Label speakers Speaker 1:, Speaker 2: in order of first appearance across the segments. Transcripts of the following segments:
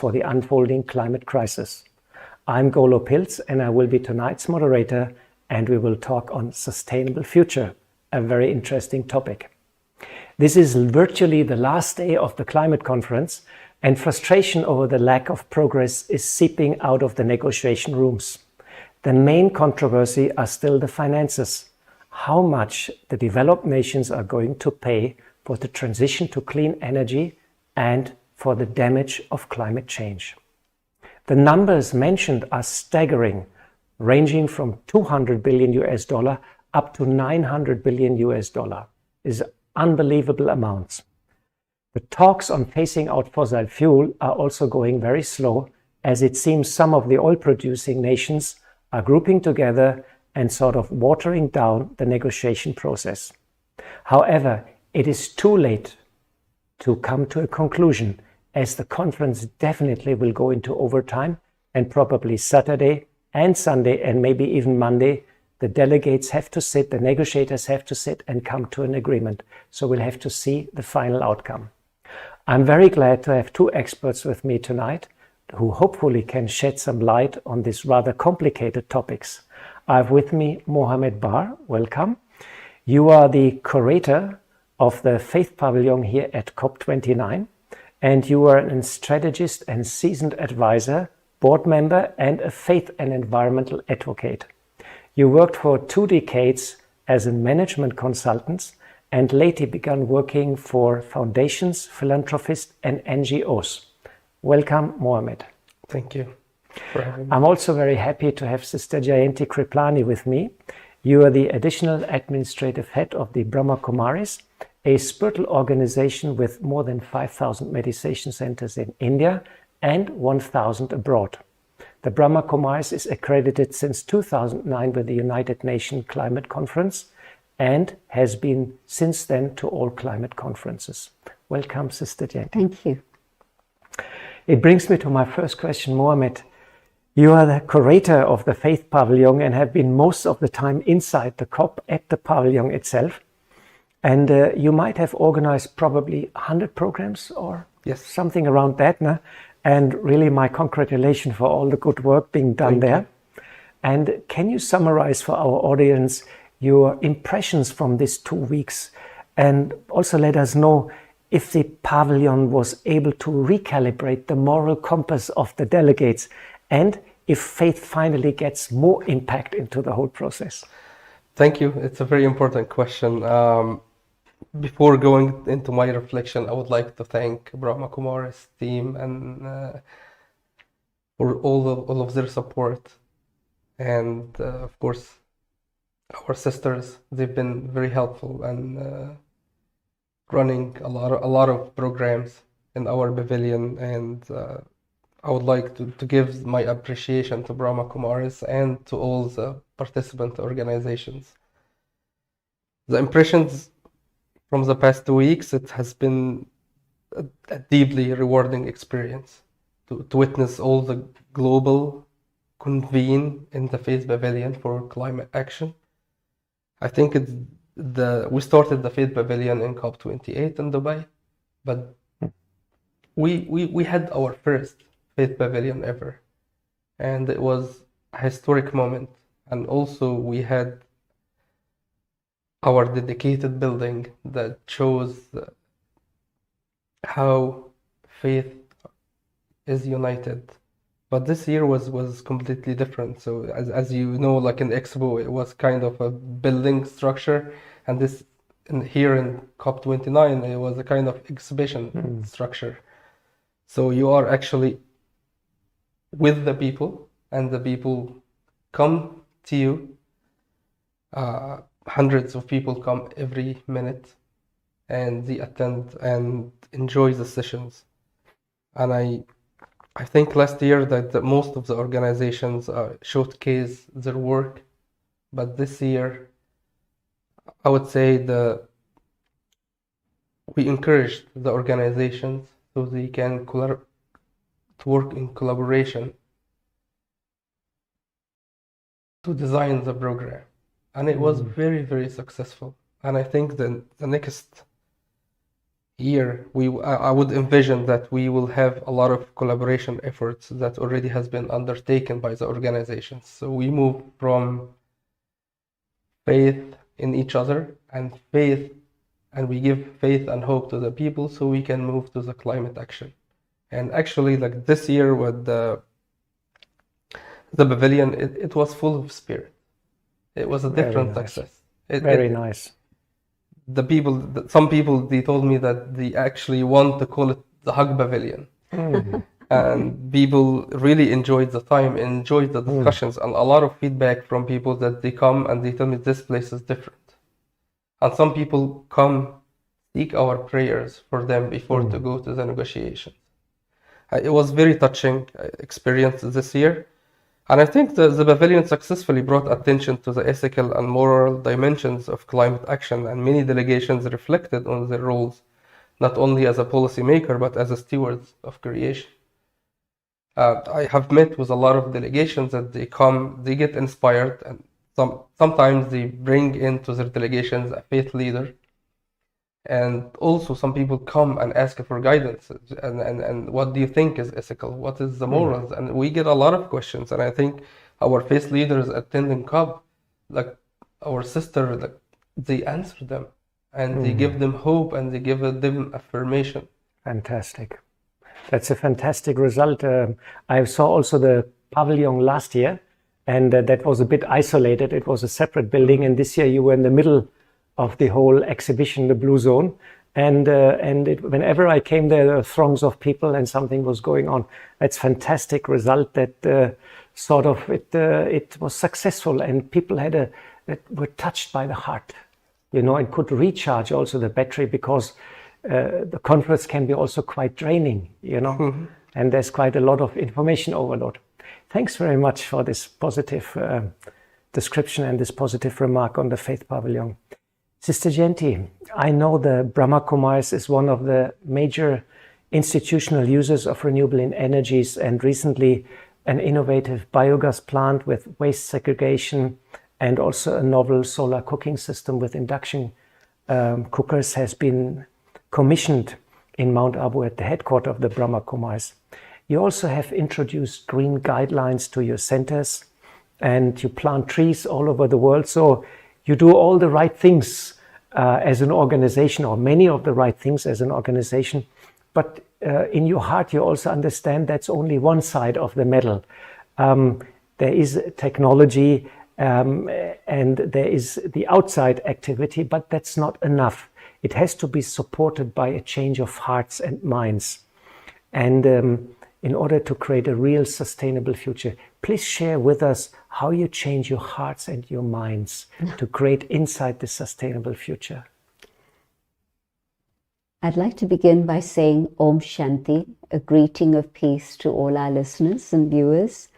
Speaker 1: for the unfolding climate crisis. I'm Golo Pilz and I will be tonight's moderator, and we will talk on sustainable future, a very interesting topic. This is virtually the last day of the climate conference, and frustration over the lack of progress is seeping out of the negotiation rooms. The main controversy are still the finances. How much the developed nations are going to pay for the transition to clean energy and for the damage of climate change. The numbers mentioned are staggering, ranging from 200 billion US dollar up to 900 billion US dollar. Is unbelievable amounts. The talks on phasing out fossil fuel are also going very slow, as it seems some of the oil-producing nations are grouping together and sort of watering down the negotiation process. However, it is too late to come to a conclusion, as the conference definitely will go into overtime, and probably Saturday and Sunday and maybe even Monday, the delegates have to sit, the negotiators have to sit and come to an agreement. So we'll have to see the final outcome. I'm very glad to have two experts with me tonight who hopefully can shed some light on these rather complicated topics. I have with me Mohamed Bahr. Welcome. You are the curator of the Faith Pavilion here at COP29, and you are a strategist and seasoned advisor, board member, and a faith and environmental advocate. You worked for 2 decades as a management consultant and later began working for foundations, philanthropists, and NGOs. Welcome, Mohamed.
Speaker 2: Thank you for having me.
Speaker 1: I'm also very happy to have Sister Jayanti with me. You are the additional administrative head of the Brahma Kumaris, a spiritual organization with more than 5,000 meditation centers in India and 1,000 abroad. The Brahma Kumaris is accredited since 2009 with the United Nations Climate Conference and has been since then to all climate conferences. Welcome, Sister Jayanti.
Speaker 3: Thank you.
Speaker 1: It brings me to my first question, Mohamed. You are the curator of the Faith Pavilion and have been most of the time inside the COP at the pavilion itself. And you might have organized probably 100 programs or
Speaker 2: yes,
Speaker 1: something around that. No? And really my congratulations for all the good work being done there. And can you summarize for our audience your impressions from these 2 weeks? And also let us know if the pavilion was able to recalibrate the moral compass of the delegates, and if faith finally gets more impact into the whole process.
Speaker 2: Thank you. It's a very important question. Before going into my reflection, I would like to thank Brahma Kumaris team and for all of their support, and of course our sisters. They've been very helpful and running a lot of programs in our pavilion, and I would like to give my appreciation to Brahma Kumaris and to all the participant organizations. The impressions from the past 2 weeks, it has been a deeply rewarding experience to witness all the global convene in the Faith Pavilion for climate action. I think we started the Faith Pavilion in COP28 in Dubai, but we had our first Faith Pavilion ever, and it was a historic moment. And also we had our dedicated building that shows how faith is united. But this year was completely different. So as you know, like in Expo, it was kind of a building structure, and here in COP29, it was a kind of exhibition structure. So you are actually with the people, and the people come to you. Hundreds of people come every minute, and they attend and enjoy the sessions. And I think last year that most of the organizations showcase their work, but this year I would say we encouraged the organizations so they can to work in collaboration to design the program. And it was very, very successful. And I think the next year, I would envision that we will have a lot of collaboration efforts that already has been undertaken by the organizations. So we move from faith in each other and we give faith and hope to the people so we can move to the climate action. And actually, like this year with the pavilion, it was full of spirit. It was a different success.
Speaker 1: Very nice.
Speaker 2: Some people, they told me that they actually want to call it the Hug Pavilion. And people really enjoyed the time, enjoyed the discussions, and a lot of feedback from people that they come and they tell me this place is different. And some people come seek our prayers for them before to go to the negotiations. It was very touching experience this year. And I think the pavilion successfully brought attention to the ethical and moral dimensions of climate action, and many delegations reflected on their roles, not only as a policymaker, but as a stewards of creation. I have met with a lot of delegations that they come, they get inspired, and sometimes they bring into their delegations a faith leader. And also some people come and ask for guidance and what do you think is ethical? What is the morals? And we get a lot of questions. And I think our faith leaders attending COP, like our sister, like, they answer them and they give them hope and they give them affirmation.
Speaker 1: Fantastic. That's a fantastic result. I saw also the pavilion last year, and that was a bit isolated. It was a separate building, and this year you were in the middle of the whole exhibition, the Blue Zone, and whenever I came there were throngs of people and something was going on. That's fantastic result. That it was successful, and people that were touched by the heart, and could recharge also the battery, because the conference can be also quite draining, and there's quite a lot of information overload. Thanks very much for this positive description and this positive remark on the Faith Pavilion. Sister Jayanti, I know the Brahma Kumaris is one of the major institutional users of renewable energies, and recently an innovative biogas plant with waste segregation and also a novel solar cooking system with induction cookers has been commissioned in Mount Abu at the headquarters of the Brahma Kumaris. You also have introduced green guidelines to your centers, and you plant trees all over the world. So you do all the right things as an organization, or many of the right things as an organization. But in your heart, you also understand that's only one side of the medal. There is technology and there is the outside activity, but that's not enough. It has to be supported by a change of hearts and minds. And in order to create a real sustainable future, please share with us how you change your hearts and your minds to create inside the sustainable future.
Speaker 3: I'd like to begin by saying Om Shanti, a greeting of peace to all our listeners and viewers.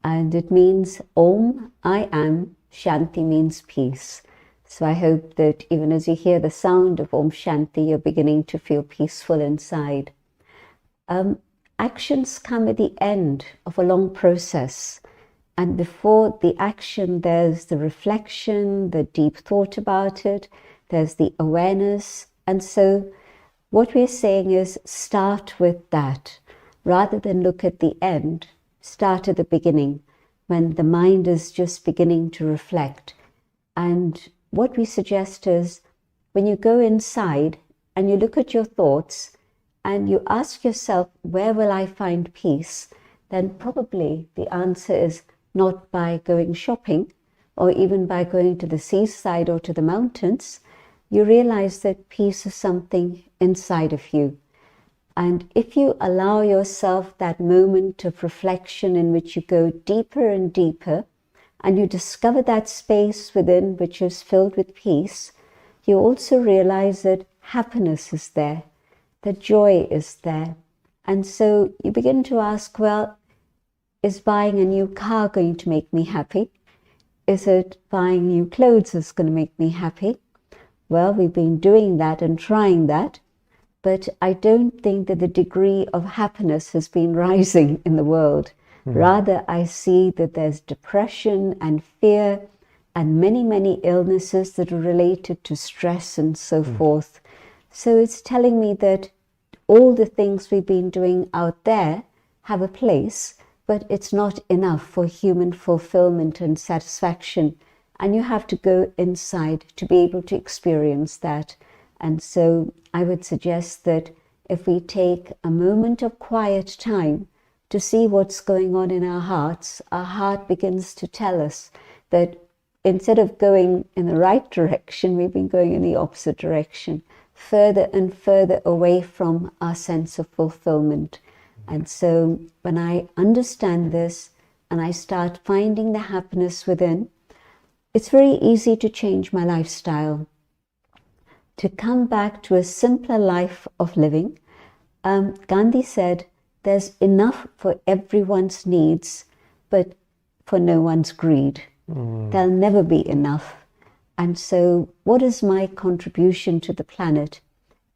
Speaker 3: And it means Om, I am, Shanti means peace. So I hope that even as you hear the sound of Om Shanti, you're beginning to feel peaceful inside. Actions come at the end of a long process. And before the action, there's the reflection, the deep thought about it, there's the awareness. And so what we're saying is start with that. Rather than look at the end, start at the beginning, when the mind is just beginning to reflect. And what we suggest is when you go inside and you look at your thoughts and you ask yourself, where will I find peace? Then probably the answer is not by going shopping or even by going to the seaside or to the mountains. You realize that peace is something inside of you. And if you allow yourself that moment of reflection in which you go deeper and deeper, and you discover that space within which is filled with peace, you also realize that happiness is there, that joy is there. And so you begin to ask, well, is buying a new car going to make me happy? Is it buying new clothes that's going to make me happy? Well, we've been doing that and trying that, but I don't think that the degree of happiness has been rising in the world. Rather, I see that there's depression and fear and many, many illnesses that are related to stress and so forth. So it's telling me that all the things we've been doing out there have a place, but it's not enough for human fulfillment and satisfaction. And you have to go inside to be able to experience that. And so I would suggest that if we take a moment of quiet time to see what's going on in our hearts, our heart begins to tell us that instead of going in the right direction, we've been going in the opposite direction, further and further away from our sense of fulfillment. And so when I understand this and I start finding the happiness within, it's very easy to change my lifestyle, to come back to a simpler life of living. Gandhi said, there's enough for everyone's needs, but for no one's greed. There'll never be enough. And so what is my contribution to the planet?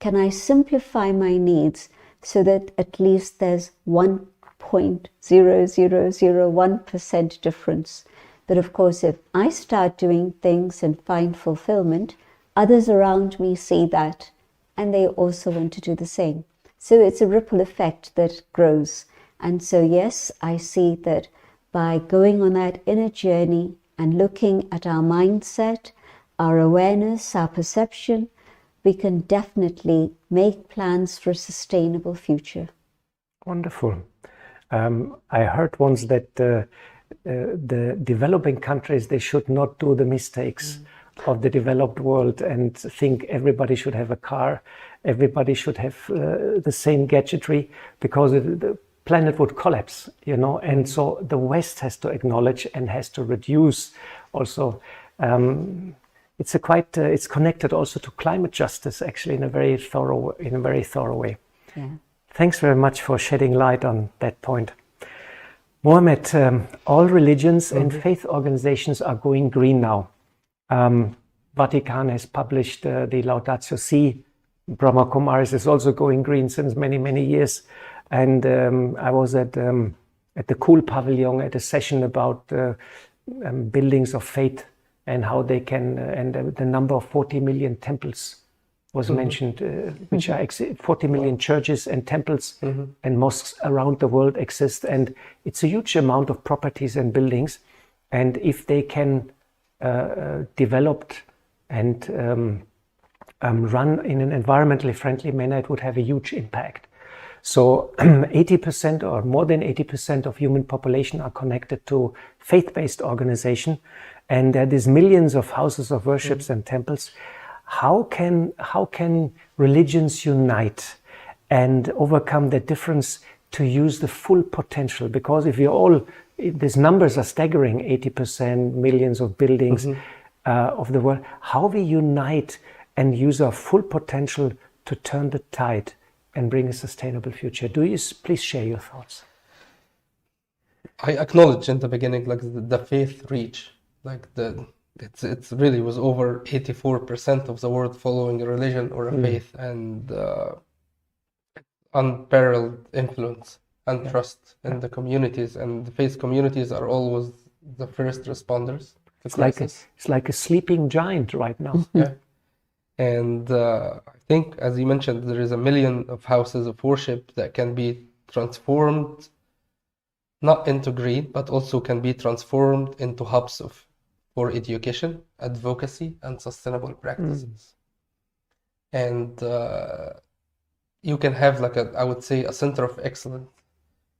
Speaker 3: Can I simplify my needs so that at least there's 1.0001% difference? But of course, if I start doing things and find fulfillment, others around me see that and they also want to do the same. So it's a ripple effect that grows. And so yes, I see that by going on that inner journey and looking at our mindset, our awareness, our perception, we can definitely make plans for a sustainable future.
Speaker 1: Wonderful. I heard once that the developing countries, they should not do the mistakes of the developed world and think everybody should have a car, everybody should have the same gadgetry, because the planet would collapse, you know. And so the West has to acknowledge and has to reduce also. It's connected also to climate justice, actually, in a very thorough way.
Speaker 3: Yeah.
Speaker 1: Thanks very much for shedding light on that point. Mohamed, all religions and faith organizations are going green now. Vatican has published the Laudatio Si. Brahma Kumaris is also going green since many, many years. And I was at the Cool Pavilion at a session about buildings of faith and how they can, and the number of 40 million temples was mentioned, which are 40 million churches and temples and mosques around the world exist. And it's a huge amount of properties and buildings. And if they can develop and run in an environmentally friendly manner, it would have a huge impact. So 80% or more than 80% of human population are connected to faith-based organization, and there is millions of houses of worships and temples. How can religions unite and overcome the difference to use the full potential? Because if these numbers are staggering, 80%, millions of buildings of the world, how we unite and use our full potential to turn the tide and bring a sustainable future. Do you please share your thoughts?
Speaker 2: I acknowledge in the beginning, like the faith reach, like it's really was over 84% of the world following a religion or a faith, and unparalleled influence and trust in the communities, and the faith communities are always the first responders to crisis.
Speaker 1: It's like a sleeping giant right now.
Speaker 2: Yeah. And I think, as you mentioned, there is 1 million of houses of worship that can be transformed, not into green, but also can be transformed into hubs for education, advocacy, and sustainable practices. And you can have I would say, a center of excellence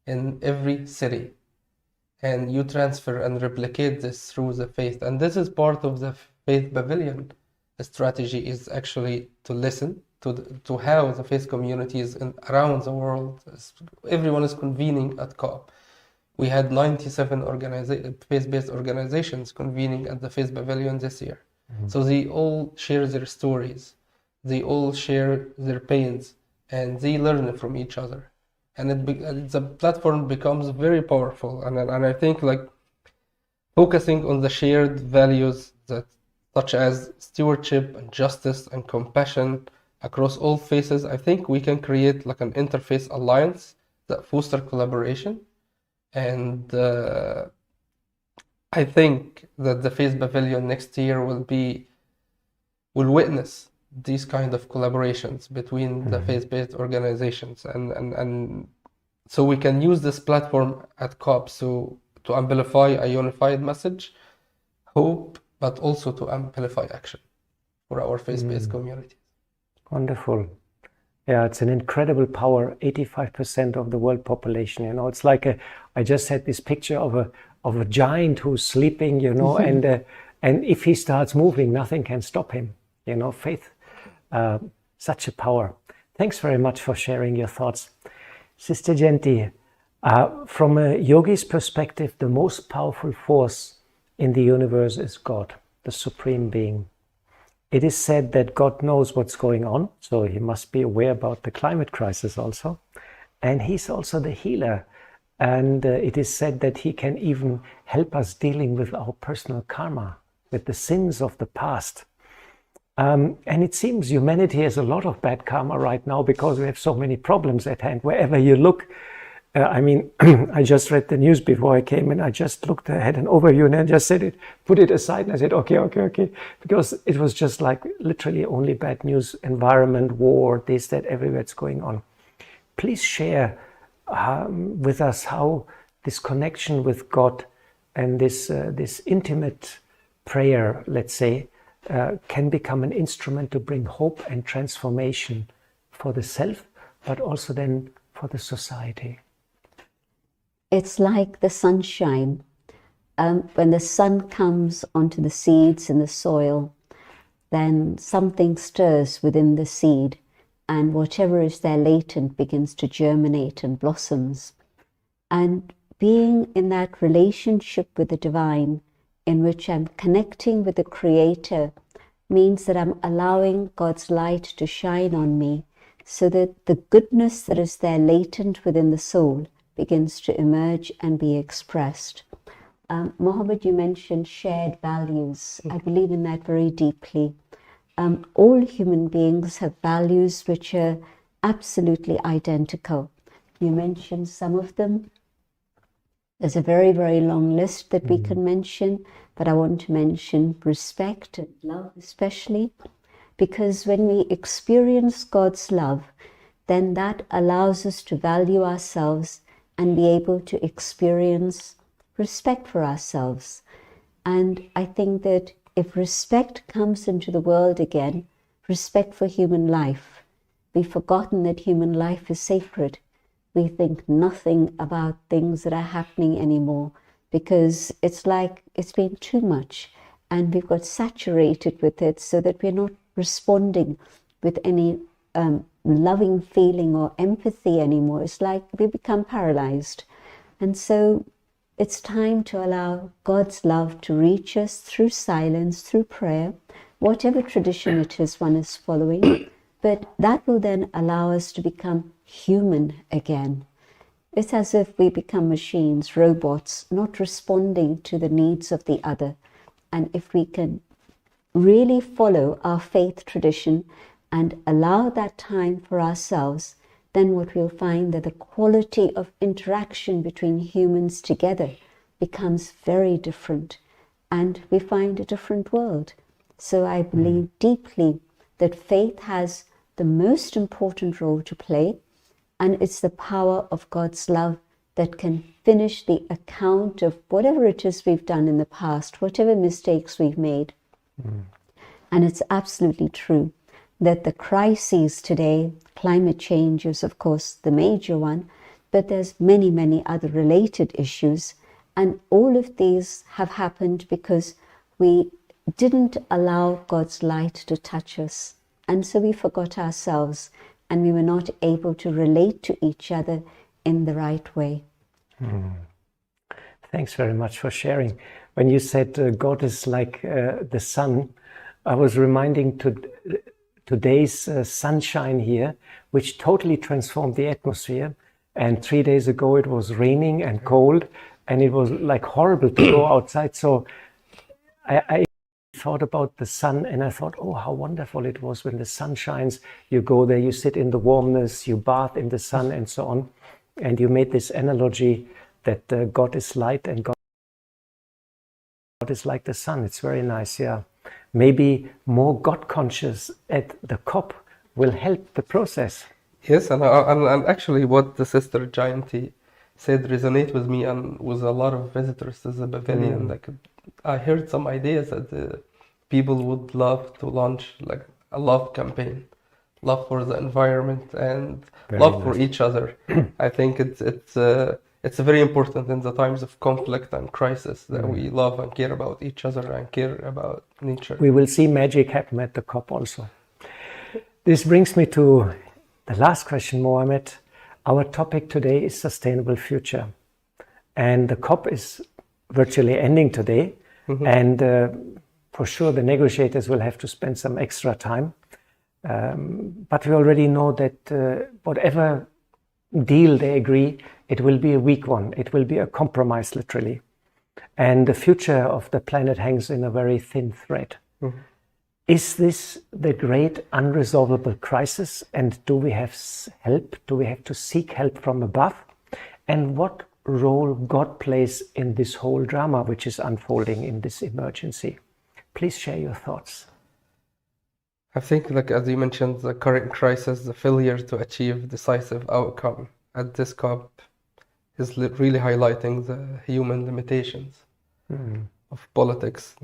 Speaker 2: in every city. And you transfer and replicate this through the faith. And this is part of the Faith Pavilion. The strategy is actually to listen to how the faith communities around the world, everyone is convening at COP. We had 97 faith-based organizations convening at the Faith Pavilion this year. So they all share their stories, they all share their pains, and they learn from each other. And the platform becomes very powerful. And I think focusing on the shared values such as stewardship and justice and compassion across all faiths, I think we can create an interfaith alliance that foster collaboration. And I think that the Faith Pavilion next year will witness these kind of collaborations between the faith-based organizations, and so we can use this platform at COP to amplify a unified message, hope, but also to amplify action for our faith-based communities.
Speaker 1: Wonderful. Yeah, it's an incredible power. 85% of the world population. You know, it's like I just had this picture of a giant who's sleeping. You know, and if he starts moving, nothing can stop him. You know, faith, such a power. Thanks very much for sharing your thoughts, Sister Jayanti. From a yogi's perspective, the most powerful force in the universe is God, the Supreme Being. It is said that God knows what's going on, so he must be aware about the climate crisis also. And he's also the healer. And it is said that he can even help us dealing with our personal karma, with the sins of the past. And it seems humanity has a lot of bad karma right now because we have so many problems at hand. Wherever you look, I mean, I just read the news before I came and I just looked, I had an overview and I just said it, put it aside and I said, okay. Because it was just like literally only bad news, environment, war, this, that, everywhere it's going on. Please share with us how this connection with God and this intimate prayer, let's say, can become an instrument to bring hope and transformation for the self, but also then for the society.
Speaker 3: It's like the sunshine. When the sun comes onto the seeds in the soil, then something stirs within the seed, and whatever is there latent begins to germinate and blossoms. And being in that relationship with the divine, in which I'm connecting with the Creator, means that I'm allowing God's light to shine on me, so that the goodness that is there latent within the soul begins to emerge and be expressed. Mohammed, you mentioned shared values. I believe in that very deeply. All human beings have values which are absolutely identical. You mentioned some of them. There's a very, very long list that we can mention, but I want to mention respect and love especially, because when we experience God's love, then that allows us to value ourselves and be able to experience respect for ourselves. And I think that if respect comes into the world again, respect for human life, we've forgotten that human life is sacred. We think nothing about things that are happening anymore because it's like it's been too much and we've got saturated with it so that we're not responding with any loving feeling or empathy anymore. It's like we become paralyzed. And so it's time to allow God's love to reach us through silence, through prayer, whatever tradition it is one is following. But that will then allow us to become human again. It's as if we become machines, robots, not responding to the needs of the other. And if we can really follow our faith tradition and allow that time for ourselves, then what we'll find that the quality of interaction between humans together becomes very different, and we find a different world. So I believe deeply that faith has the most important role to play, and it's the power of God's love that can finish the account of whatever it is we've done in the past, whatever mistakes we've made. And it's absolutely true that the crises today, climate change is of course the major one, but there's many, many other related issues. And all of these have happened because we didn't allow God's light to touch us. And so we forgot ourselves and we were not able to relate to each other in the right way.
Speaker 1: Thanks very much for sharing. When you said God is like the sun, I was reminding today's sunshine here, which totally transformed the atmosphere. And 3 days ago it was raining and cold, and it was like horrible to go outside. So I thought about the sun, and I thought, oh, how wonderful it was when the sun shines. You go there, you sit in the warmness, you bath in the sun, and so on. And you made this analogy that God is light and God is like the sun. It's very nice, yeah. maybe more God conscious at the COP will help the process.
Speaker 2: Yes, and actually what the sister Jayanti said resonate with me and with a lot of visitors to the pavilion. Like I heard some ideas that the people would love to launch like a love campaign, love for the environment and
Speaker 1: Very
Speaker 2: love for
Speaker 1: nice.
Speaker 2: each other. I think it's very important in the times of conflict and crisis that we love and care about each other and care about nature.
Speaker 1: We will see magic happen at the COP also. This brings me to the last question, Mohamed. Our topic today is sustainable future. And the COP is virtually ending today. And for sure, the negotiators will have to spend some extra time. But we already know that whatever deal they agree, it will be a weak one. It will be a compromise, literally. And the future of the planet hangs in a very thin thread. Is this the great unresolvable crisis? And do we have help? Do we have to seek help from above? And what role God plays in this whole drama which is unfolding in this emergency? Please share your thoughts.
Speaker 2: I think, like as you mentioned, the current crisis, the failure to achieve decisive outcome at this COP is really highlighting the human limitations of politics.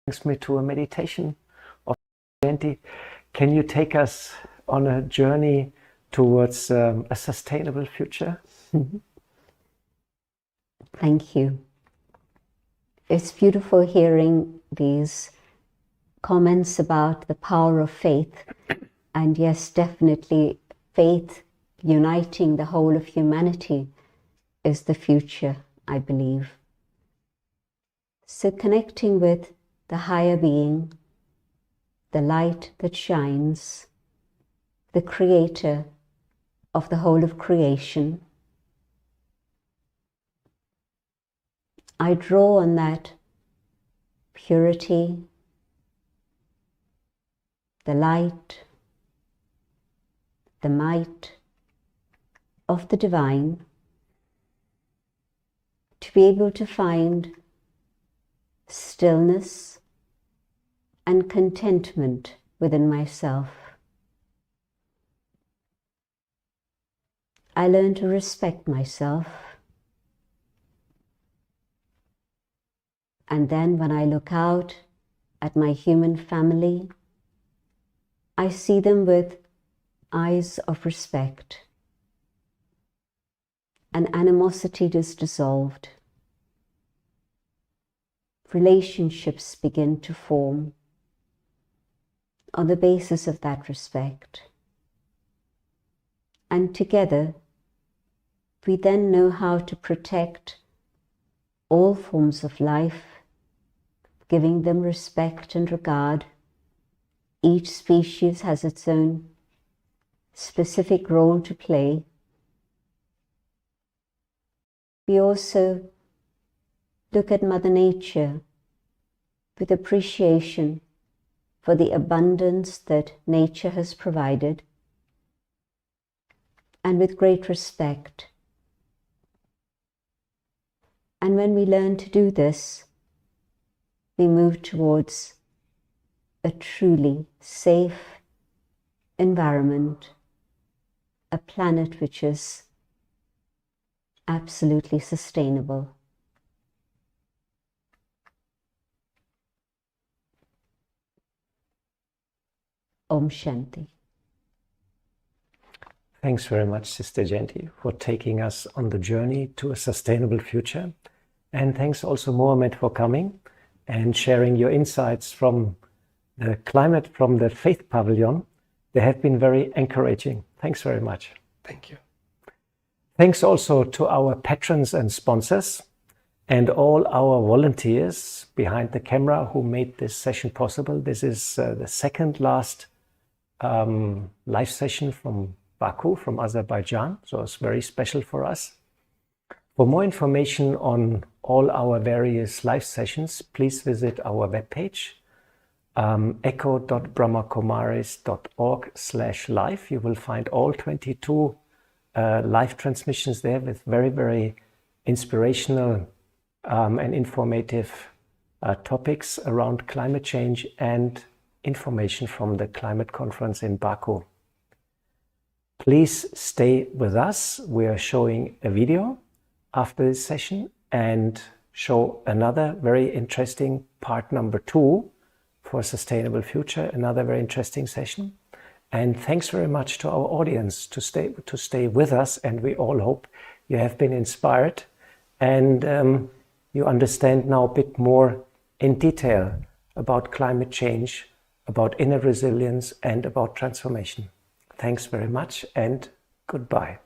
Speaker 1: Brings me to a meditation of Jayanti. Can you take us on a journey towards a sustainable future?
Speaker 3: Thank you. It's beautiful hearing these comments about the power of faith. And yes, definitely faith uniting the whole of humanity is the future, I believe. So connecting with the higher being, the light that shines, the creator of the whole of creation, I draw on that purity, the light, the might of the divine to be able to find stillness and contentment within myself. I learn to respect myself, and then when I look out at my human family, I see them with eyes of respect, and animosity is dissolved. Relationships begin to form on the basis of that respect. And together, we then know how to protect all forms of life, giving them respect and regard. Each species has its own specific role to play. We also look at Mother Nature with appreciation for the abundance that nature has provided, and with great respect. And when we learn to do this, we move towards a truly safe environment, a planet which is absolutely sustainable. Om Shanti.
Speaker 1: Thanks very much, Sister Jayanti, for taking us on the journey to a sustainable future. And thanks also, Mohamed, for coming and sharing your insights from the climate, from the Faith Pavilion. They have been very encouraging. Thanks very much.
Speaker 2: Thank you.
Speaker 1: Thanks also to our patrons and sponsors and all our volunteers behind the camera who made this session possible. This is the second last live session from Baku, from Azerbaijan, so it's very special for us. For more information on all our various live sessions, please visit our webpage, echo.brahmakumaris.org/live. You will find all 22 live transmissions there with very, very inspirational and informative topics around climate change and information from the climate conference in Baku. Please stay with us. We are showing a video after this session and show another very interesting part number 2 for Sustainable Future, another very interesting session. And thanks very much to our audience to stay with us, and we all hope you have been inspired and you understand now a bit more in detail about climate change, about inner resilience, and about transformation. Thanks very much and goodbye.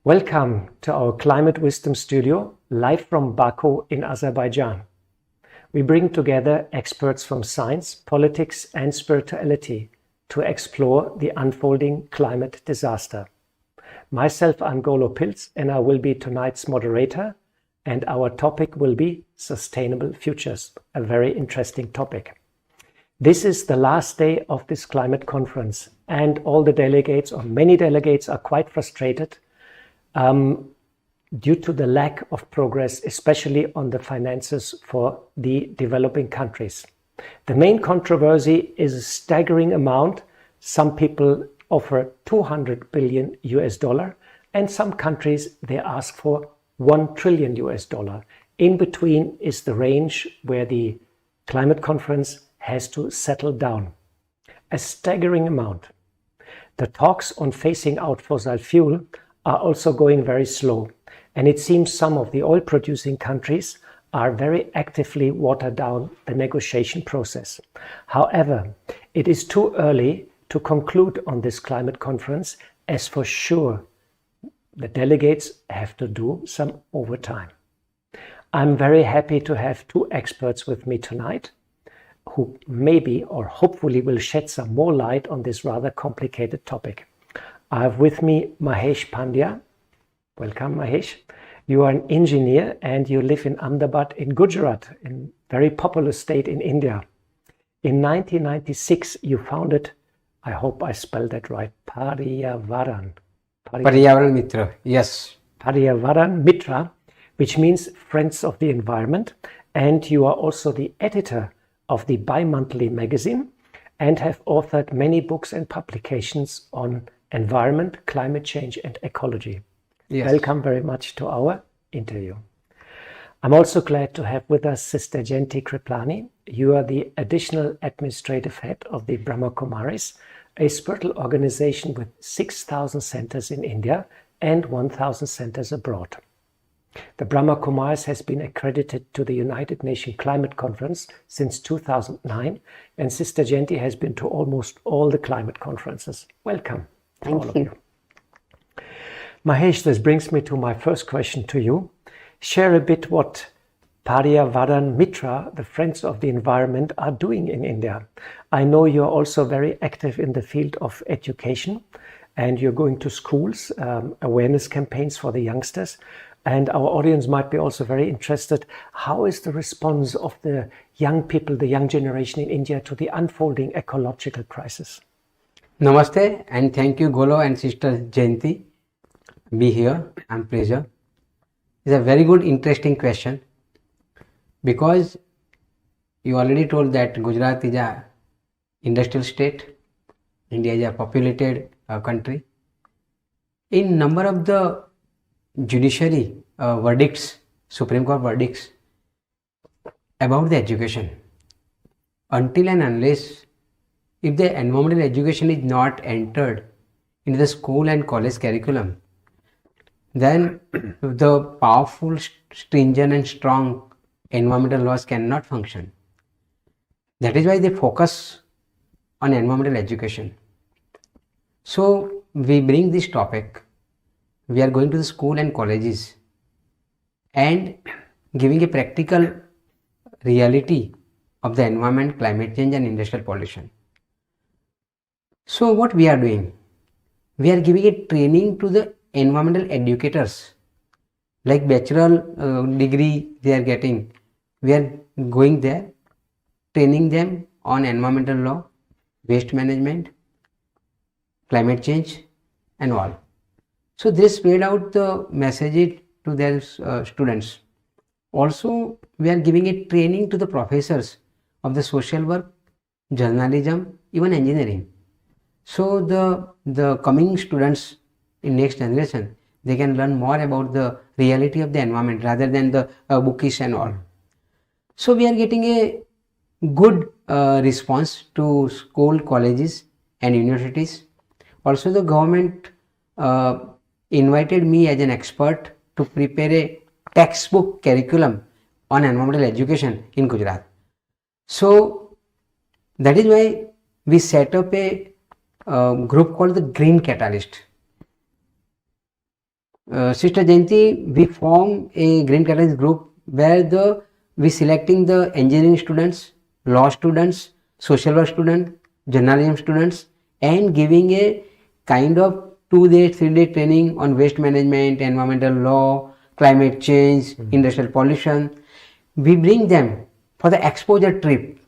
Speaker 1: Welcome to our Climate Wisdom Studio, live from Baku in Azerbaijan. We bring together experts from science, politics, and spirituality to explore the unfolding climate disaster. Myself, I'm Golo Pilz, and I will be tonight's moderator, and our topic will be sustainable futures, a very interesting topic. This is the last day of this climate conference, and all the delegates, or many delegates, are quite frustrated due to the lack of progress, especially on the finances for the developing countries. The main controversy is a staggering amount. Some people offer 200 billion US dollar, and some countries they ask for 1 trillion US dollar. In between is the range where the climate conference has to settle down. A staggering amount. The talks on phasing out fossil fuel are also going very slow, and it seems some of the oil-producing countries are very actively watered down the negotiation process. However, it is too early to conclude on this climate conference, as for sure the delegates have to do some overtime. I'm very happy to have two experts with me tonight who maybe or hopefully will shed some more light on this rather complicated topic. I have with me Mahesh Pandya. Welcome, Mahesh. You are an engineer and you live in Ahmedabad in Gujarat, in very populous state in India. In 1996, you founded, I hope I spelled that right, Paryavaran.
Speaker 4: Paryavaran Mitra, yes.
Speaker 1: Paryavaran Mitra, which means Friends of the Environment. And you are also the editor of the bi-monthly magazine and have authored many books and publications on environment, climate change, and ecology.
Speaker 4: Yes.
Speaker 1: Welcome very much to our interview. I'm also glad to have with us Sister Jayanti. You are the additional administrative head of the Brahma Kumaris, a spiritual organization with 6,000 centers in India and 1,000 centers abroad. The Brahma Kumaris has been accredited to the United Nations Climate Conference since 2009, and Sister Jayanti has been to almost all the climate conferences. Welcome.
Speaker 3: Thank you.
Speaker 1: Mahesh, this brings me to my first question to you. Share a bit what Paryavaran Mitra, the Friends of the Environment, are doing in India. I know you're also very active in the field of education, and you're going to schools, awareness campaigns for the youngsters. And our audience might be also very interested. How is the response of the young people, the young generation in India to the unfolding ecological crisis?
Speaker 4: Namaste and thank you Golo and Sister Jayanti. Be here, I'm pleasure. It's a very good interesting question because you already told that Gujarat is a industrial state, India is a populated country. In number of the judiciary verdicts, Supreme Court verdicts about the education, until and unless if the environmental education is not entered into the school and college curriculum, then the powerful, stringent and strong environmental laws cannot function. That is why they focus on environmental education. So we bring this topic. We are going to the school and colleges and giving a practical reality of the environment, climate change and industrial pollution. So what we are doing? We are giving a training to the environmental educators, like bachelor degree they are getting. We are going there, training them on environmental law, waste management, climate change and all. So they spread out the message to their students. Also, we are giving a training to the professors of the social work, journalism, even engineering. So the coming students in next generation, they can learn more about the reality of the environment rather than the bookish and all. So we are getting a good response to school, colleges and universities. Also the government invited me as an expert to prepare a textbook curriculum on environmental education in Gujarat. So that is why we set up a group called the Green Catalyst. Sister Jayanti, we form a green catalyst group where we selecting the engineering students, law students, social work students, journalism students, and giving a kind of 2-day, 3-day training on waste management, environmental law, climate change, industrial pollution. We bring them for the exposure trip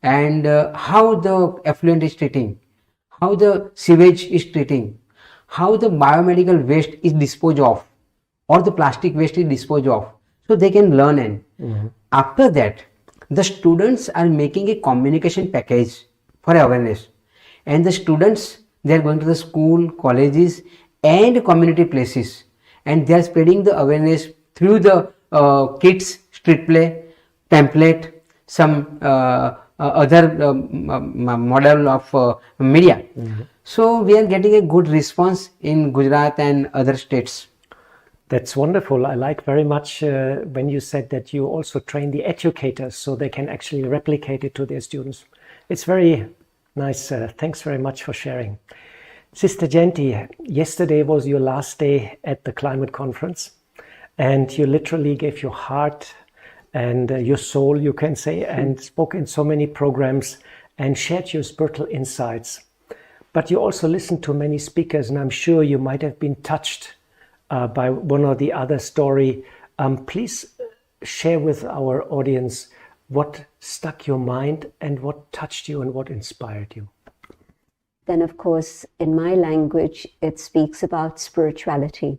Speaker 4: and how the effluent is treating, how the sewage is treating, how the biomedical waste is disposed of or the plastic waste is disposed of, so they can learn. And after that, the students are making a communication package for awareness, and the students, they are going to the school, colleges and community places, and they are spreading the awareness through the kids, street play, pamphlet, some other model of media. So we are getting a good response in Gujarat and other states.
Speaker 1: That's wonderful. I like very much when you said that you also train the educators so they can actually replicate it to their students. It's very nice. Thanks very much for sharing. Sister Jayanti, yesterday was your last day at the climate conference, and you literally gave your heart and your soul, you can say, and spoke in so many programs and shared your spiritual insights. But you also listened to many speakers, and I'm sure you might have been touched by one or the other story. Please share with our audience what stuck your mind and what touched you and what inspired you.
Speaker 3: Then, of course, in my language, it speaks about spirituality,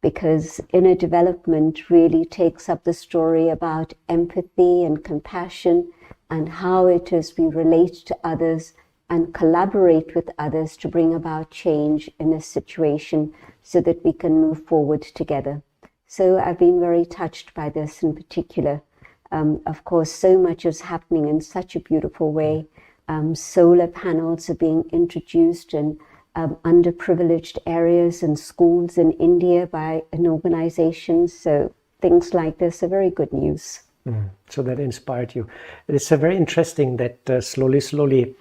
Speaker 3: because inner development really takes up the story about empathy and compassion and how it is we relate to others and collaborate with others to bring about change in a situation so that we can move forward together. So I've been very touched by this in particular. Of course, so much is happening in such a beautiful way. Solar panels are being introduced in underprivileged areas and schools in India by an organization. So things like this are very good news.
Speaker 1: So that inspired you. It's very interesting that slowly,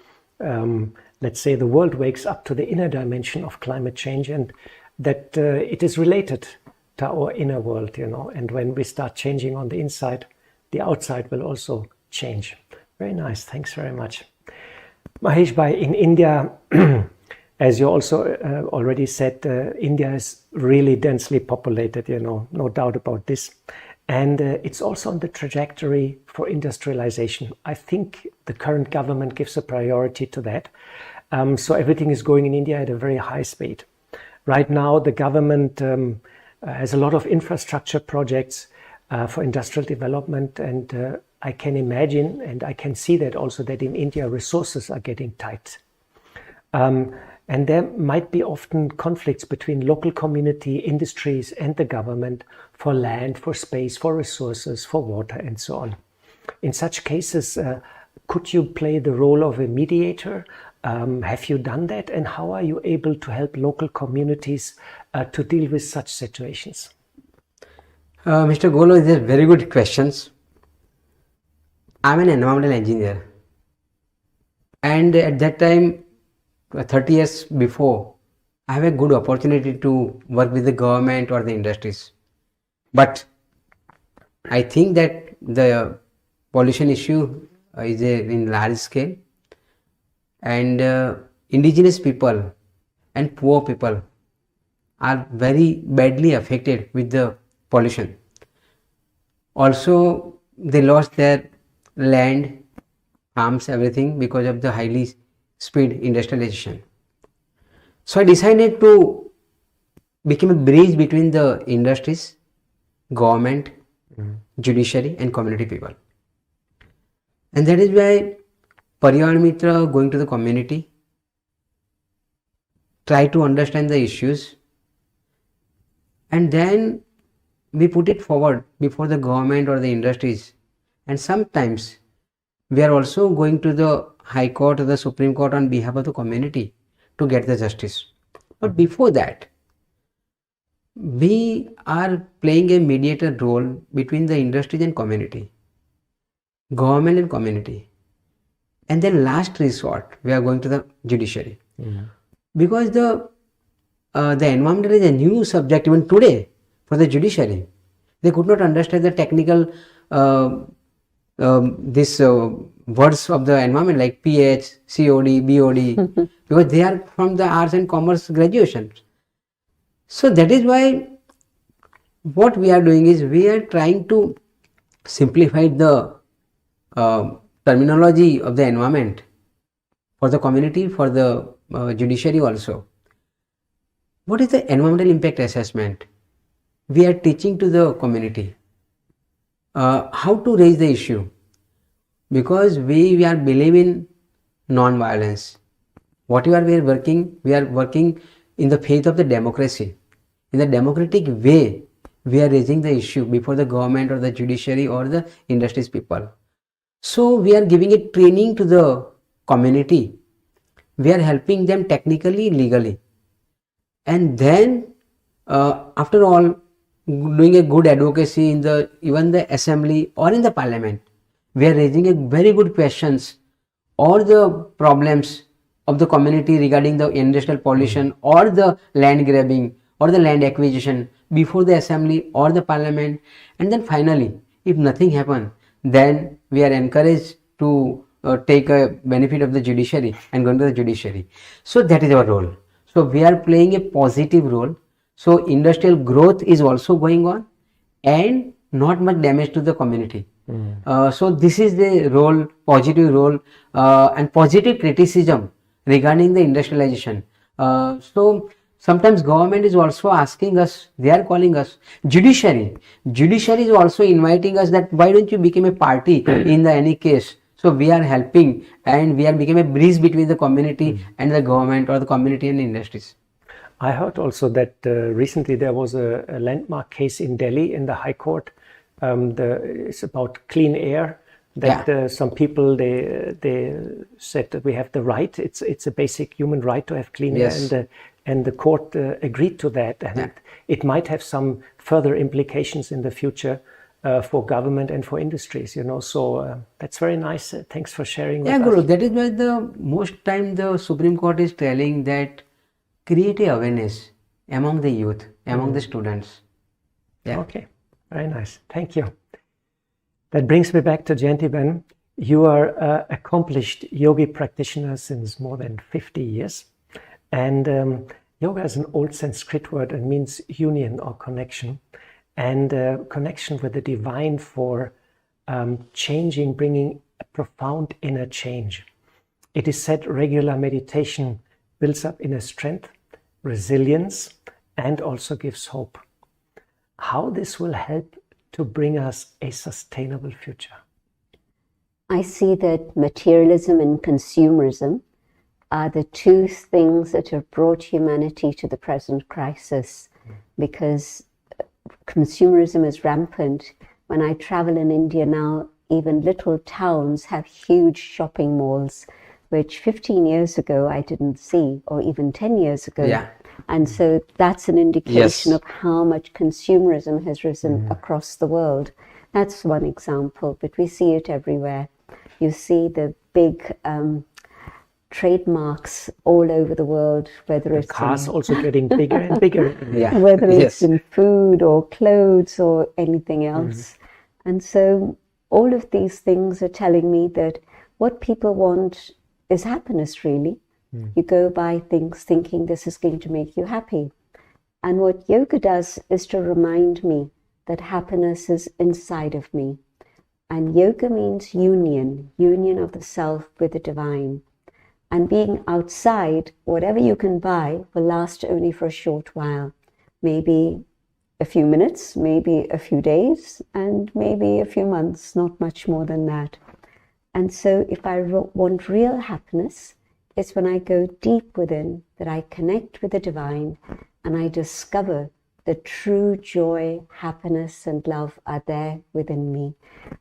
Speaker 1: let's say the world wakes up to the inner dimension of climate change, and that it is related to our inner world, and when we start changing on the inside, the outside will also change. Very nice. Thanks very much. Mahesh Bhai, in India, as you also already said, India is really densely populated, no doubt about this. And it's also on the trajectory for industrialization. I think the current government gives a priority to that. So everything is going in India at a very high speed. Right now, the government has a lot of infrastructure projects for industrial development, and I can imagine, and I can see that also, that in India resources are getting tight. And there might be often conflicts between local community, industries and the government for land, for space, for resources, for water and so on. In such cases, could you play the role of a mediator? Have you done that? And how are you able to help local communities to deal with such situations?
Speaker 4: Mr. Golo, these are very good questions. I'm an environmental engineer, and at that time, 30 years before, I have a good opportunity to work with the government or the industries. But I think that the pollution issue is in large scale, and indigenous people and poor people are very badly affected with the pollution. Also, they lost their land, farms, everything because of the highly speed industrialization. So I decided to become a bridge between the industries, government, judiciary and community people. And that is why Paryavaran Mitra, going to the community, try to understand the issues, and then we put it forward before the government or the industries. And sometimes we are also going to the High Court or the Supreme Court on behalf of the community to get the justice. But before that, we are playing a mediator role between the industries and community, government and community. And then last resort, we are going to the judiciary. Because the the environment is a new subject even today for the judiciary. They could not understand the technical words of the environment like pH, COD, BOD because they are from the arts and commerce graduation. So that is why what we are doing is we are trying to simplify the terminology of the environment for the community, for the judiciary also. What is the environmental impact assessment? We are teaching to the community how to raise the issue because we are believing non-violence. Whatever we are working in the faith of the democracy. In the democratic way, we are raising the issue before the government or the judiciary or the industries people. So we are giving a training to the community. We are helping them technically, legally. And then after all, doing a good advocacy in the even the assembly or in the parliament, we are raising a very good questions or the problems of the community regarding the industrial pollution or the land grabbing or the land acquisition before the assembly or the parliament. And then finally, if nothing happen, then we are encouraged to take a benefit of the judiciary and go into the judiciary. So that is our role. So we are playing a positive role. So industrial growth is also going on and not much damage to the community. So this is the role, positive role and positive criticism regarding the industrialization. So sometimes government is also asking us, they are calling us, judiciary is also inviting us that why don't you become a party in the any case. So we are helping and we are becoming a bridge between the community and the government or the community and the industries.
Speaker 1: I heard also that recently there was a landmark case in Delhi in the High Court. It's about clean air. That some people they said that we have the right. It's a basic human right to have clean air, and the court agreed to that. And it might have some further implications in the future for government and for industries. So that's very nice. Thanks for sharing.
Speaker 4: Yeah, Golo, that is why the most time the Supreme Court is telling that create a awareness among the youth, among the students.
Speaker 1: Okay, very nice. Thank you. That brings me back to Jayanti Ben. You are an accomplished yogi practitioner since more than 50 years. And yoga is an old Sanskrit word and means union or connection. And connection with the divine for changing, bringing a profound inner change. It is said regular meditation builds up inner strength, resilience, and also gives hope. How this will help to bring us a sustainable future?
Speaker 3: I see that materialism and consumerism are the two things that have brought humanity to the present crisis, because consumerism is rampant. When I travel in India now, even little towns have huge shopping malls, which 15 years ago I didn't see, or even 10 years ago. And so that's an indication of how much consumerism has risen across the world. That's one example, but we see it everywhere. You see the big trademarks all over the world, whether it's
Speaker 1: cars also getting bigger and bigger.
Speaker 3: Whether it's in food or clothes or anything else. And so all of these things are telling me that what people want is happiness, really. You go by things thinking this is going to make you happy. And what yoga does is to remind me that happiness is inside of me. And yoga means union of the self with the divine. And being outside, whatever you can buy will last only for a short while. Maybe a few minutes, maybe a few days, and maybe a few months, not much more than that. And so if I want real happiness, it's when I go deep within that I connect with the divine and I discover the true joy, happiness, and love are there within me.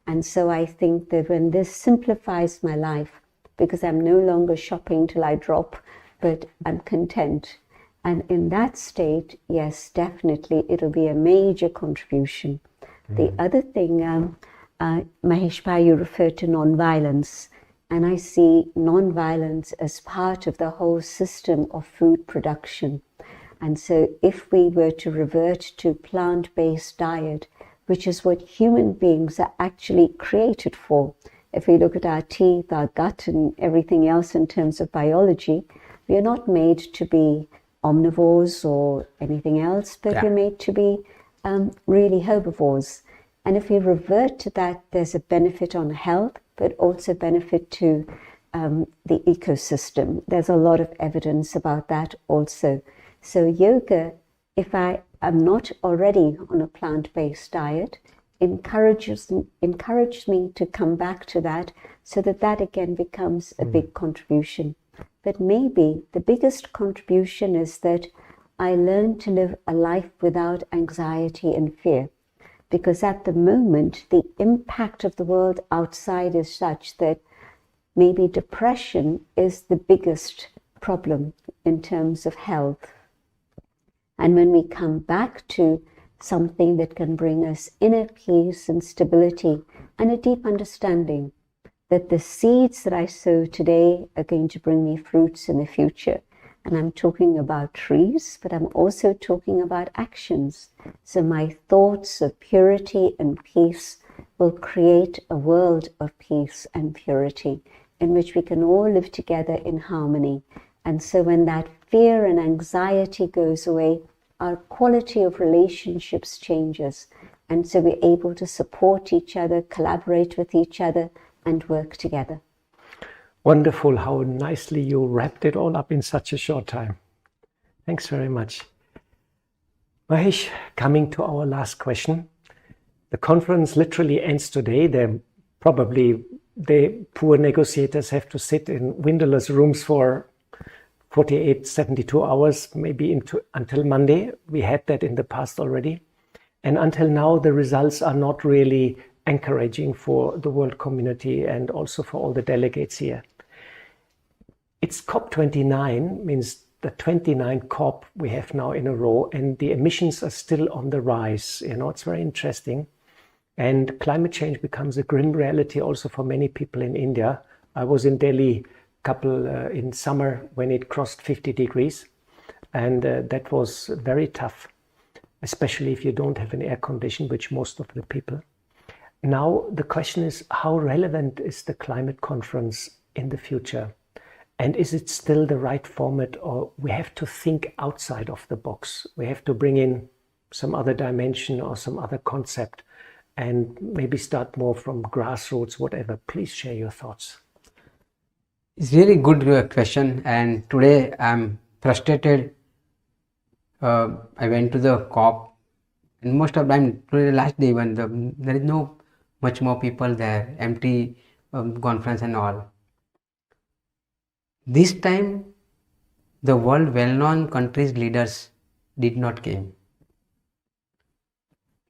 Speaker 3: And so I think that when this simplifies my life, because I'm no longer shopping till I drop, but I'm content. And in that state, yes, definitely, it'll be a major contribution. The other thing, Mahesh Pandya, you referred to non-violence. And I see non-violence as part of the whole system of food production. And so if we were to revert to plant-based diet, which is what human beings are actually created for, if we look at our teeth, our gut, and everything else in terms of biology, we are not made to be omnivores or anything else, but we're made to be really herbivores. And if we revert to that, there's a benefit on health, but also benefit to the ecosystem. There's a lot of evidence about that also. So yoga, if I am not already on a plant-based diet, encourages me to come back to that, so that that again becomes a big contribution. But maybe the biggest contribution is that I learn to live a life without anxiety and fear. Because at the moment, the impact of the world outside is such that maybe depression is the biggest problem in terms of health. And when we come back to something that can bring us inner peace and stability and a deep understanding that the seeds that I sow today are going to bring me fruits in the future. And I'm talking about trees, but I'm also talking about actions. So my thoughts of purity and peace will create a world of peace and purity in which we can all live together in harmony. And so when that fear and anxiety goes away, our quality of relationships changes. And so we're able to support each other, collaborate with each other, and work together.
Speaker 1: Wonderful how nicely you wrapped it all up in such a short time. Thanks very much. Mahesh, coming to our last question. The conference literally ends today. The poor negotiators have to sit in windowless rooms for 48, 72 hours, maybe until Monday. We had that in the past already. And until now, the results are not really encouraging for the world community and also for all the delegates here. It's COP29, means the 29 COP we have now in a row, and the emissions are still on the rise. It's very interesting. And climate change becomes a grim reality also for many people in India. I was in Delhi in summer when it crossed 50 degrees. And that was very tough, especially if you don't have an air condition, which most of the people. Now, the question is, how relevant is the climate conference in the future? And is it still the right format, or we have to think outside of the box? We have to bring in some other dimension or some other concept and maybe start more from grassroots, whatever. Please share your thoughts.
Speaker 4: It's really good question, and today I'm frustrated. I went to the COP, and most of the time, today the last day when there is no much more people there, empty conference and all. This time, the world well-known countries' leaders did not came.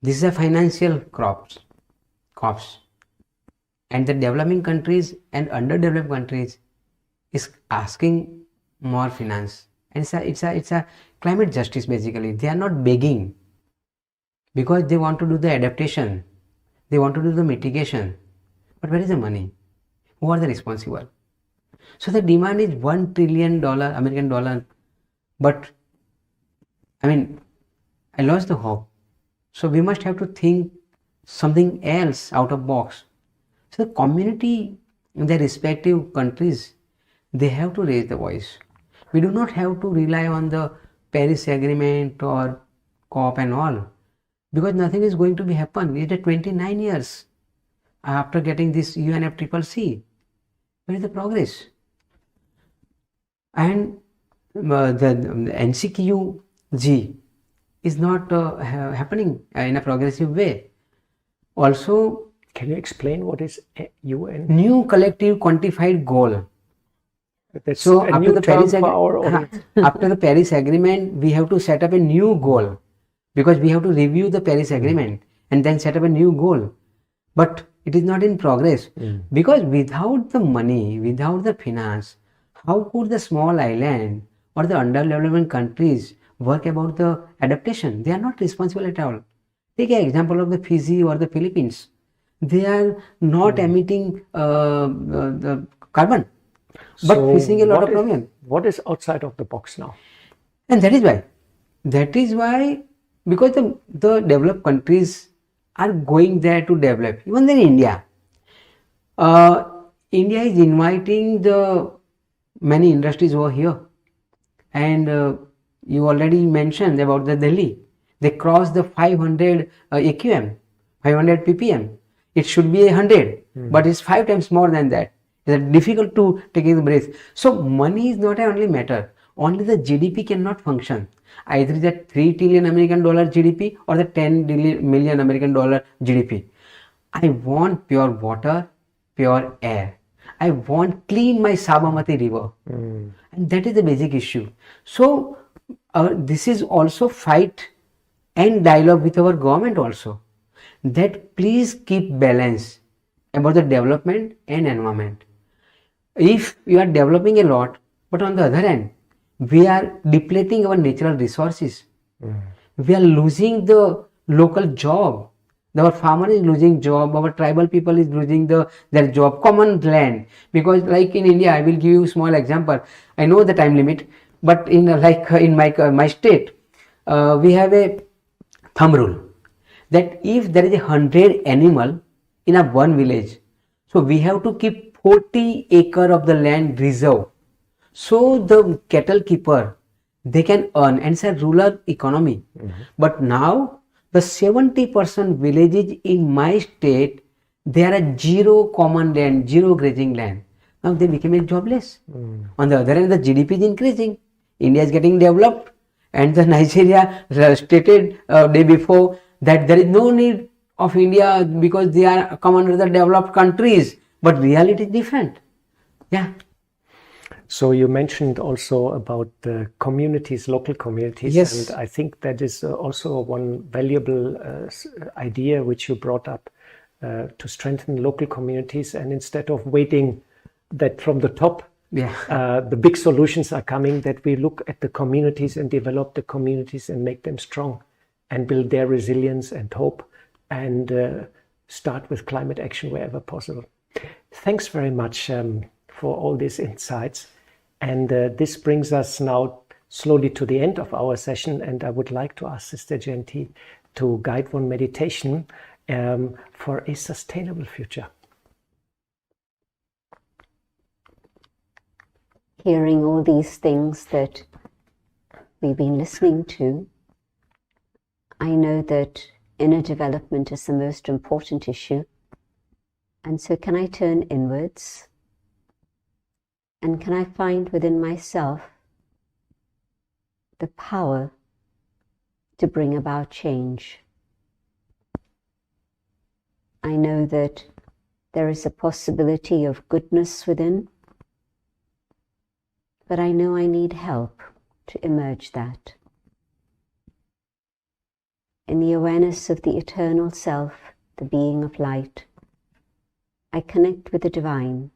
Speaker 4: This is a financial COPs, and the developing countries and underdeveloped countries is asking more finance, and it's a climate justice basically. They are not begging because they want to do the adaptation, they want to do the mitigation, but where is the money? Who are the responsible? So the demand is $1 trillion American dollar, but I lost the hope. So we must have to think something else out of box. So the community in their respective countries, they have to raise the voice. We do not have to rely on the Paris Agreement or COP and all, because nothing is going to be happen. It is 29 years after getting this UNFCCC. Where is the progress? And the NCQG is not happening in a progressive way. Also,
Speaker 1: can you explain what is UN?
Speaker 4: New collective quantified goal.
Speaker 1: That's
Speaker 4: so
Speaker 1: a new term for our audience.
Speaker 4: After the Paris Agreement, we have to set up a new goal, because we have to review the Paris Agreement and then set up a new goal. But it is not in progress, because without the money, without the finance, how could the small island or the underdeveloped countries work about the adaptation? They are not responsible at all. Take an example of the Fiji or the Philippines. They are not emitting the carbon, but facing a lot of problems.
Speaker 1: What is outside of the box now?
Speaker 4: And that is why that is why, because the developed countries are going there to develop, even in India. India is inviting the many industries over here, and you already mentioned about the Delhi. They crossed the 500 AQM, 500 ppm. It should be 100, but it's 5 times more than that. It's difficult to take a breath. So money is not only matter. Only the GDP cannot function. Either the 3 trillion American dollar GDP or the 10 million American dollar GDP. I want pure water, pure air. I want clean my Sabarmati river. And that is the basic issue. So this is also fight and dialogue with our government also, that please keep balance about the development and environment. If you are developing a lot, but on the other hand, we are depleting our natural resources. We are losing the local job. Our farmer is losing job. Our tribal people is losing their job, common land. Because like in India, I will give you a small example. I know the time limit, but in my state, we have a thumb rule that if there is 100 animal in a one village, so we have to keep 40 acre of the land reserve. So the cattle keeper, they can earn, and it's a rural economy. But now the 70% villages in my state, they are a zero common land, zero grazing land. Now they became jobless. On the other hand, the GDP is increasing. India is getting developed, and the Nigeria stated day before that there is no need of India because they are come under the developed countries. But reality is different. Yeah.
Speaker 1: So you mentioned also about the communities, local communities,
Speaker 4: Yes.
Speaker 1: and I think that is also one valuable idea which you brought up to strengthen local communities, and instead of waiting that from the top the big solutions are coming, that we look at the communities and develop the communities and make them strong and build their resilience and hope, and start with climate action wherever possible. Thanks very much for all these insights. And this brings us now slowly to the end of our session. And I would like to ask Sister Jayanti to guide one meditation for a sustainable future.
Speaker 3: Hearing all these things that we've been listening to, I know that inner development is the most important issue. And so can I turn inwards? And can I find within myself the power to bring about change? I know that there is a possibility of goodness within, but I know I need help to emerge that. In the awareness of the eternal self, the being of light, I connect with the divine,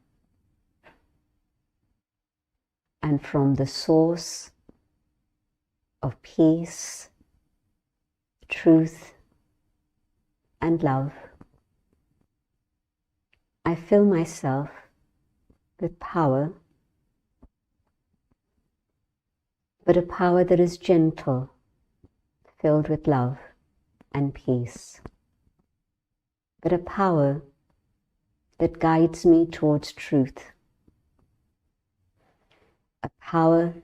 Speaker 3: and from the source of peace, truth, and love, I fill myself with power, but a power that is gentle, filled with love and peace, but a power that guides me towards truth, a power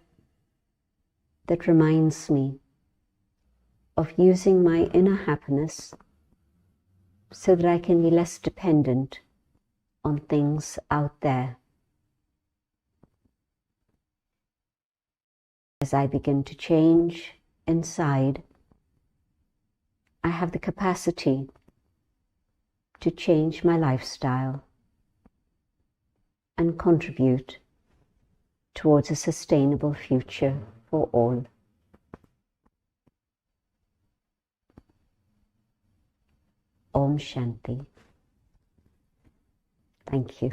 Speaker 3: that reminds me of using my inner happiness so that I can be less dependent on things out there. As I begin to change inside, I have the capacity to change my lifestyle and contribute towards a sustainable future for all. Om Shanti. Thank you.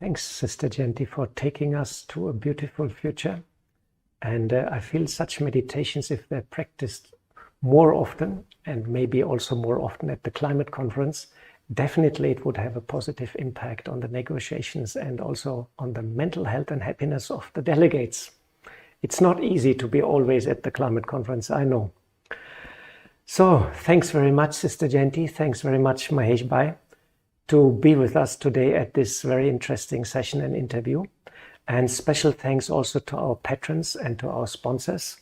Speaker 1: Thanks, Sister Jayanti, for taking us to a beautiful future. And I feel such meditations, if they're practiced more often, and maybe also more often at the climate conference, definitely it would have a positive impact on the negotiations and also on the mental health and happiness of the delegates. It's not easy to be always at the climate conference, I know. So thanks very much, Sister Jayanti. Thanks very much, Mahesh Bahr, to be with us today at this very interesting session and interview. And special thanks also to our patrons and to our sponsors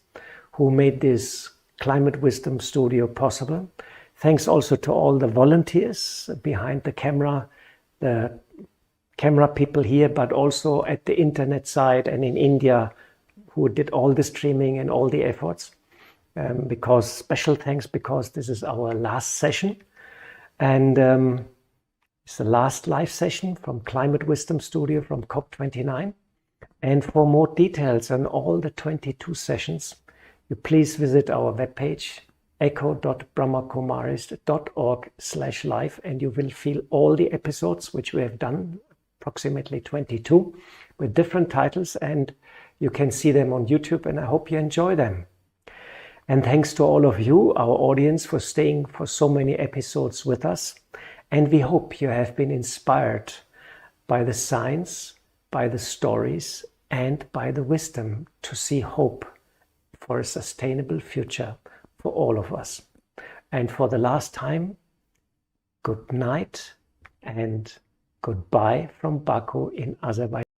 Speaker 1: who made this Climate Wisdom Studio possible. Thanks also to all the volunteers behind the camera people here, but also at the internet side and in India who did all the streaming and all the efforts. Because special thanks, because this is our last session. And it's the last live session from Climate Wisdom Studio from COP29. And for more details on all the 22 sessions, you please visit our webpage, echo.brahmakumaris.org/live, and you will feel all the episodes which we have done, approximately 22, with different titles, and you can see them on YouTube, and I hope you enjoy them. And thanks to all of you, our audience, for staying for so many episodes with us. And we hope you have been inspired by the science, by the stories, and by the wisdom to see hope for a sustainable future for all of us. And for the last time, good night and goodbye from Baku in Azerbaijan.